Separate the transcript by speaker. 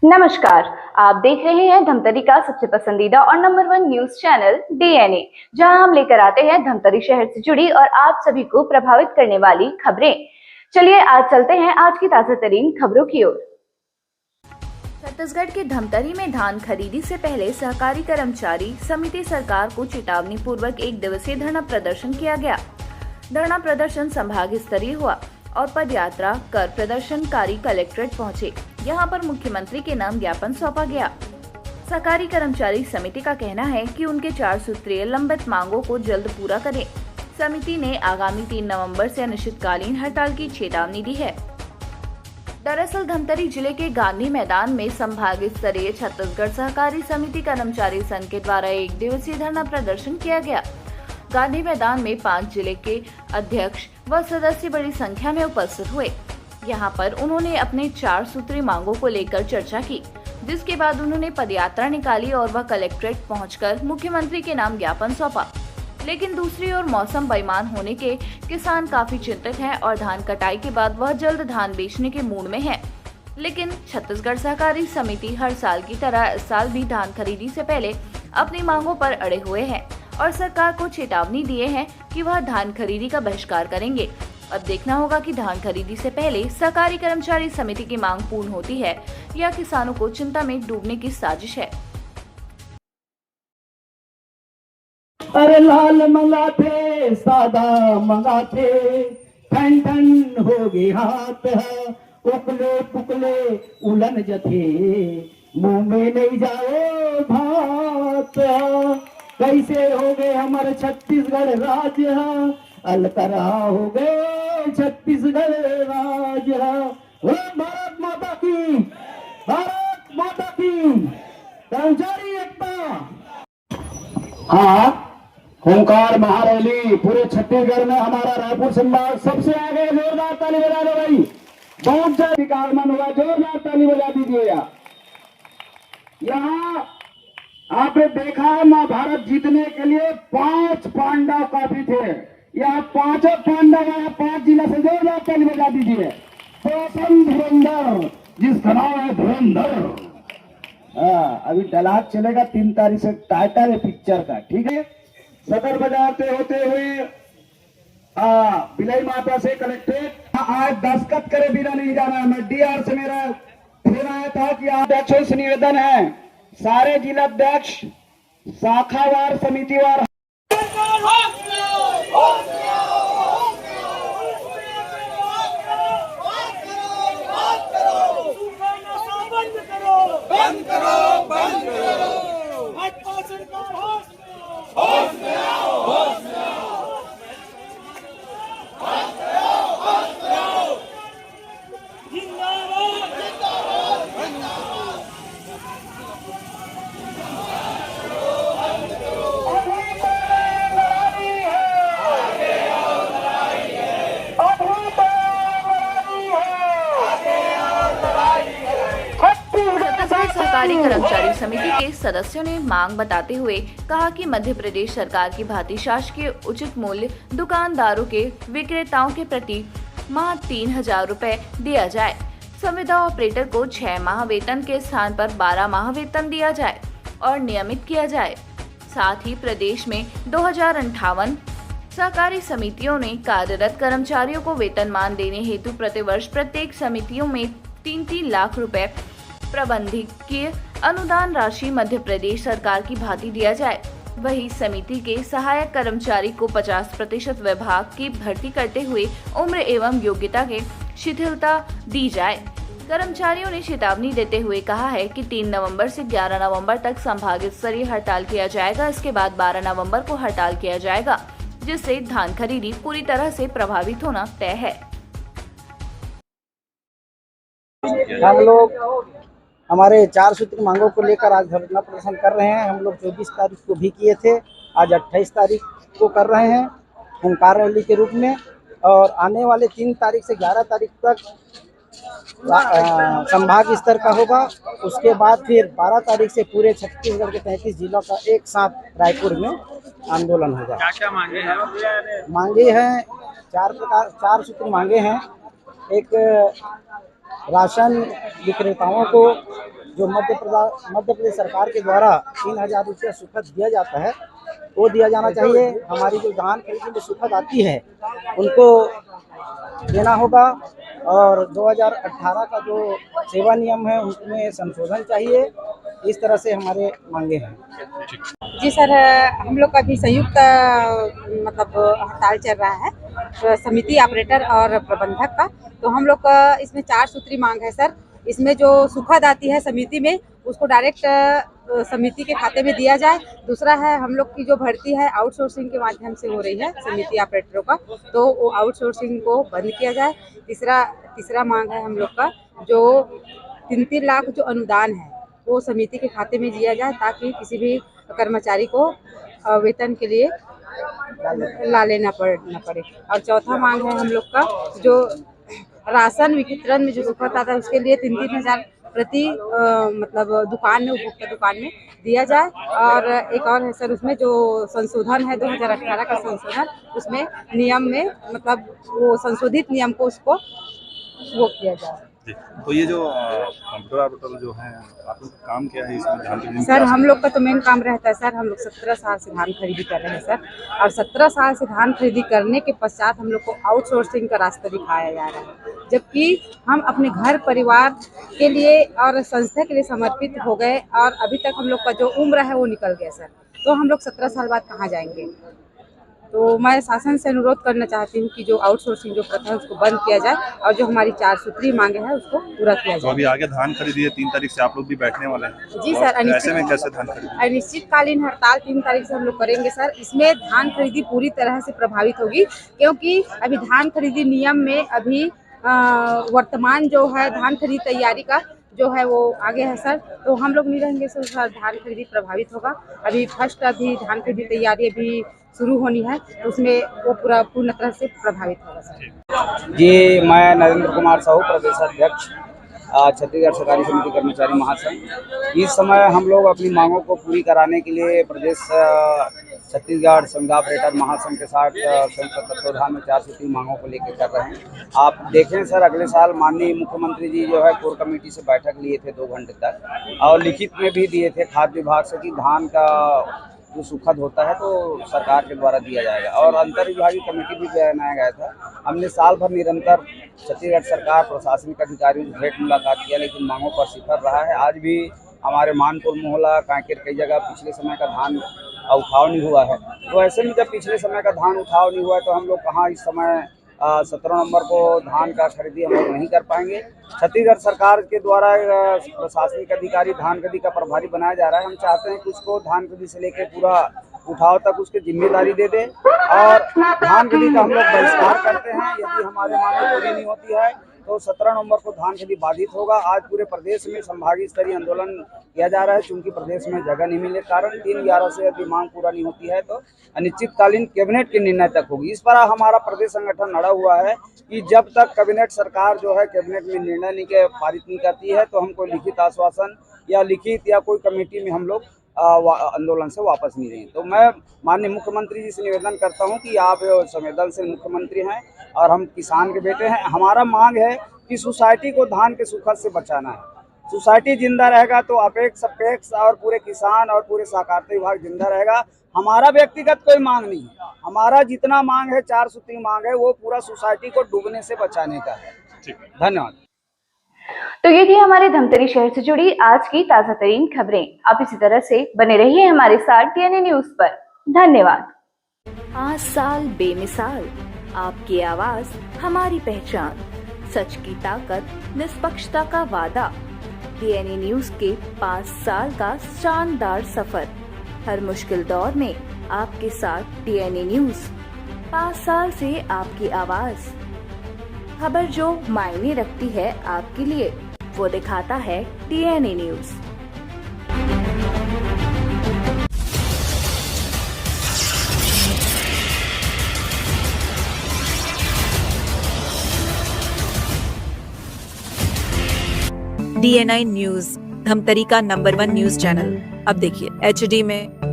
Speaker 1: नमस्कार। आप देख रहे हैं धमतरी का सबसे पसंदीदा और नंबर 1 न्यूज चैनल डीएनए, जहां हम लेकर आते हैं धमतरी शहर से जुड़ी और आप सभी को प्रभावित करने वाली खबरें। चलिए आज चलते हैं आज की ताजा तरीन खबरों की ओर। छत्तीसगढ़ के धमतरी में धान खरीदी से पहले सहकारी कर्मचारी समिति सरकार को चेतावनी पूर्वक 1 दिवसीय धरना प्रदर्शन किया गया। धरना प्रदर्शन संभाग स्तरीय हुआ और पदयात्रा कर प्रदर्शनकारी कलेक्ट्रेट पहुंचे। यहां पर मुख्यमंत्री के नाम ज्ञापन सौंपा गया। सहकारी कर्मचारी समिति का कहना है कि उनके 4 सूत्रीय लंबित मांगों को जल्द पूरा करें। समिति ने आगामी 3 नवंबर से अनिश्चितकालीन हड़ताल की चेतावनी दी है। दरअसल धमतरी जिले के गांधी मैदान में संभाग स्तरीय छत्तीसगढ़ सहकारी समिति कर्मचारी संघ के द्वारा 1 दिवसीय धरना प्रदर्शन किया गया। गांधी मैदान में 5 जिले के अध्यक्ष व सदस्य बड़ी संख्या में उपस्थित हुए। यहां पर उन्होंने अपने 4 सूत्री मांगों को लेकर चर्चा की, जिसके बाद उन्होंने पदयात्रा निकाली और वह कलेक्ट्रेट पहुंचकर मुख्यमंत्री के नाम ज्ञापन सौंपा। लेकिन दूसरी ओर मौसम बेईमान होने के किसान काफी चिंतित हैं और धान कटाई के बाद वह जल्द धान बेचने के मूड में है। लेकिन छत्तीसगढ़ सहकारी समिति हर साल की तरह इस साल भी धान खरीदी से पहले अपनी मांगों पर अड़े हुए हैं और सरकार को चेतावनी दिए हैं कि वह धान खरीदी का बहिष्कार करेंगे। अब देखना होगा कि धान खरीदी से पहले सहकारी कर्मचारी समिति की मांग पूर्ण होती है या किसानों को चिंता में डूबने की साजिश है।
Speaker 2: अरे लाल मंगाते सादा मंगाते, ठन ठन हो गए हाथ, उकले पुकले उलन जथे, मुंह में नहीं जाओ भात। कैसे हो गए हमारे छत्तीसगढ़ राज्य, अलकरा हो गए छत्तीसगढ़ राज्य। भारत माता की, भारत माता की, कर्मचारी एकता। हाँ, ओंकार महारैली पूरे छत्तीसगढ़ में हमारा रायपुर संभाग सबसे आगे। जोरदार ताली बजा दो भाई, बहुत जल्द विकासमान हुआ, जोरदार ताली बजा दीजिए। यहाँ आपने देखा है महाभारत जीतने के लिए 5 पांडव काफी थे। यहाँ 5 पांडव आया 5 जिला से, जोरदार ताली बजा दीजिए। प्रथम धुरंधर, जिसका नाम है धुरंधर। अभी डलाक चलेगा 3 तारीख से, टाइटल है पिक्चर का, ठीक है। सदर बाजार से होते हुए बिलाई माता से कलेक्ट्रेट आज दस्तखत करे बिना नहीं जाना है। मैं डीआर से मेरा फोन आया था कि अध्यक्षों से निवेदन है, सारे जिलाध्यक्ष शाखावार समितिवार
Speaker 1: सहकारी कर्मचारी समिति के सदस्यों ने मांग बताते हुए कहा कि मध्य प्रदेश सरकार की भांति शासकीय उचित मूल्य दुकानदारों के विक्रेताओं के प्रति माह 3,000 रुपए दिया जाए। संविदा ऑपरेटर को 6 माह वेतन के स्थान पर 12 माह वेतन दिया जाए और नियमित किया जाए। साथ ही प्रदेश में 2058 सहकारी समितियों ने कार्यरत कर्मचारियों को वेतनमान देने हेतु प्रतिवर्ष प्रत्येक समितियों में 3-3 लाख रुपए प्रबंधकीय अनुदान राशि मध्य प्रदेश सरकार की भांति दिया जाए। वही समिति के सहायक कर्मचारी को 50% विभाग की भर्ती करते हुए उम्र एवं योग्यता के शिथिलता दी जाए। कर्मचारियों ने चेतावनी देते हुए कहा है कि 3 नवंबर से 11 नवंबर तक संभाग स्तरीय हड़ताल किया जाएगा। इसके बाद 12 नवंबर को हड़ताल किया जाएगा, जिससे धान खरीदी पूरी तरह से प्रभावित होना तय है।
Speaker 3: हम लोग हमारे 4 सूत्री मांगों को लेकर आज धरना प्रदर्शन कर रहे हैं। हम लोग 24 तारीख को भी किए थे, आज 28 तारीख को कर रहे हैं ओंकार रैली के रूप में, और आने वाले 3 तारीख से 11 तारीख तक संभाग स्तर का होगा। उसके बाद फिर 12 तारीख से पूरे छत्तीसगढ़ के 33 जिलों का एक साथ रायपुर में आंदोलन होगा।
Speaker 4: क्या क्या मांगे हैं?
Speaker 3: मांगे हैं 4 सूत्री मांगे हैं। एक राशन विक्रेताओं को जो मध्य प्रदेश सरकार के द्वारा 3,000 रुपया सुखद दिया जाता है वो दिया जाना चाहिए। हमारी जो धान खरीदी में सुखद आती है उनको देना होगा और 2018 का जो सेवा नियम है उसमें संशोधन चाहिए। इस तरह से हमारे मांगे हैं।
Speaker 5: जी सर, हम लोग का अभी संयुक्त मतलब हड़ताल चल रहा है समिति ऑपरेटर और प्रबंधक का। तो हम लोग का इसमें 4 सूत्री मांग है सर। इसमें जो सुखद आती है समिति में उसको डायरेक्ट समिति के खाते में दिया जाए। दूसरा है हम लोग की जो भर्ती है आउटसोर्सिंग के माध्यम से हो रही है समिति ऑपरेटरों का, तो वो आउटसोर्सिंग को बंद किया जाए। तीसरा मांग है हम लोग का जो 3-3 लाख जो अनुदान है वो समिति के खाते में दिया जाए ताकि किसी भी कर्मचारी को वेतन के लिए ला लेना पड़े। और चौथा मांग है हम लोग का जो राशन वितरण में जो सुखद आता है उसके लिए 3-3 हज़ार प्रति मतलब दुकान में, उपभोक्ता दुकान में दिया जाए। और एक और है सर, उसमें जो संशोधन है 2018 का संशोधन, उसमें नियम में मतलब वो संशोधित नियम को उसको वो किया जाए।
Speaker 6: तो ये जो कंप्यूटर ऑपरेटर जो है आप लोग का काम क्या है इसमें ध्यान देने?
Speaker 5: सर हम लोग का तो मेन काम रहता है सर, हम लोग 17 साल से धान खरीदी कर रहे हैं सर। और 17 साल से धान खरीदी करने के पश्चात हम लोग को आउटसोर्सिंग का रास्ता दिखाया जा रहा है, जबकि हम अपने घर परिवार के लिए और संस्था के लिए समर्पित हो गए और अभी तक हम लोग का जो उम्र है वो निकल गया सर। तो हम लोग 17 साल बाद कहाँ जाएंगे? तो मैं शासन से अनुरोध करना चाहती हूँ कि जो आउटसोर्सिंग जो प्रथा है उसको बंद किया जाए और जो हमारी 4 सूत्री मांगे हैं उसको पूरा किया
Speaker 6: तो
Speaker 5: जाए।
Speaker 6: अभी आगे धान खरीदी है 3 तारीख से आप लोग भी बैठने वाले हैं?
Speaker 5: जी सर,
Speaker 6: ऐसे में कैसे धान खरीदी?
Speaker 5: अनिश्चितकालीन हड़ताल 3 तारीख से हम लोग करेंगे सर। इसमें धान खरीदी पूरी तरह से प्रभावित होगी क्योंकि अभी धान खरीदी नियम में अभी वर्तमान जो है धान खरीदी तैयारी का जो है वो आगे है सर। तो हम लोग नहीं रहेंगे सर, धान खरीदी प्रभावित होगा। अभी धान खरीदी तैयारी अभी शुरू होनी है तो उसमें वो पूर्ण तरह से प्रभावित होगा सर।
Speaker 3: जी, मैं नरेंद्र कुमार साहू, प्रदेश अध्यक्ष छत्तीसगढ़ सहकारी समिति कर्मचारी महासंघ। इस समय हम लोग अपनी मांगों को पूरी कराने के लिए प्रदेश छत्तीसगढ़ संघ ऑपरेटर महासंघ के साथ संयुक्त तत्वाधान में 4 सूत्री मांगों को लेकर कर रहे हैं। आप देखें सर, अगले साल माननीय मुख्यमंत्री जी जो है कोर कमेटी से बैठक लिए थे 2 घंटे तक और लिखित में भी दिए थे खाद्य विभाग से कि धान का जो सुखद होता है तो सरकार के द्वारा दिया जाएगा। और अंतर विभागीय कमेटी भी बनाया गया था। हमने साल भर निरंतर छत्तीसगढ़ सरकार प्रशासनिक अधिकारियों से भेंट मुलाकात किया लेकिन मांगों पर सिफर रहा है। आज भी हमारे मानपुर मोहल्ला कांकेर कई जगह पिछले समय का धान उठाव नहीं हुआ है। तो ऐसे में जब पिछले समय का धान उठाव नहीं हुआ है तो हम लोग कहाँ इस समय 17 नवंबर को धान का खरीदी हम लोग नहीं कर पाएंगे। छत्तीसगढ़ सरकार के द्वारा प्रशासनिक अधिकारी धान खरीदी का प्रभारी बनाया जा रहा है। हम चाहते हैं कि उसको धान खरीदी से लेकर पूरा उठाव तक उसकी जिम्मेदारी दे दे और धान खरीदी का हम लोग बहिष्कार करते हैं। यदि हमारे मांगें पूरी नहीं होती है तो 17 नवंबर को धान खरीदी बाधित होगा। आज पूरे प्रदेश में संभागीय स्तरीय आंदोलन किया जा रहा है क्योंकि प्रदेश में जगह नहीं मिलने के कारण 3/11 से यदि मांग पूरा नहीं होती है तो अनिश्चितकालीन कैबिनेट के निर्णय तक होगी। इस पर हमारा प्रदेश संगठन अड़ा हुआ है कि जब तक कैबिनेट सरकार जो है कैबिनेट में निर्णय नहीं पारित नहीं करती है तो हम कोई लिखित आश्वासन या लिखित या कोई कमेटी में हम लोग आंदोलन से वापस नहीं रहें। तो मैं माननीय मुख्यमंत्री जी से निवेदन करता हूं कि आप संवेदनशील मुख्यमंत्री हैं और हम किसान के बेटे हैं। हमारा मांग है कि सोसाइटी को धान के सुखद से बचाना है। सोसाइटी जिंदा रहेगा तो अपेक्ष अपेक्ष और पूरे किसान और पूरे सहकारिता विभाग जिंदा रहेगा। हमारा व्यक्तिगत कोई मांग नहीं है। हमारा जितना मांग है 4 सूत्री मांग है वो पूरा सोसाइटी को डूबने से बचाने का है। धन्यवाद।
Speaker 1: तो ये थी हमारे धमतरी शहर से जुड़ी आज की ताजा तरीन खबरें। आप इसी तरह से बने रहिए हमारे साथ TNA न्यूज पर। धन्यवाद। 5 साल बेमिसाल, आपकी आवाज हमारी पहचान, सच की ताकत, निष्पक्षता का वादा। TNA न्यूज के 5 साल का शानदार सफर, हर मुश्किल दौर में आपके साथ TNA न्यूज। 5 साल से आपकी आवाज, खबर जो मायने रखती है आपके लिए, वो दिखाता है TNA news.
Speaker 7: DNI news, Dhamtari का नंबर 1 न्यूज चैनल। अब देखिए HD में,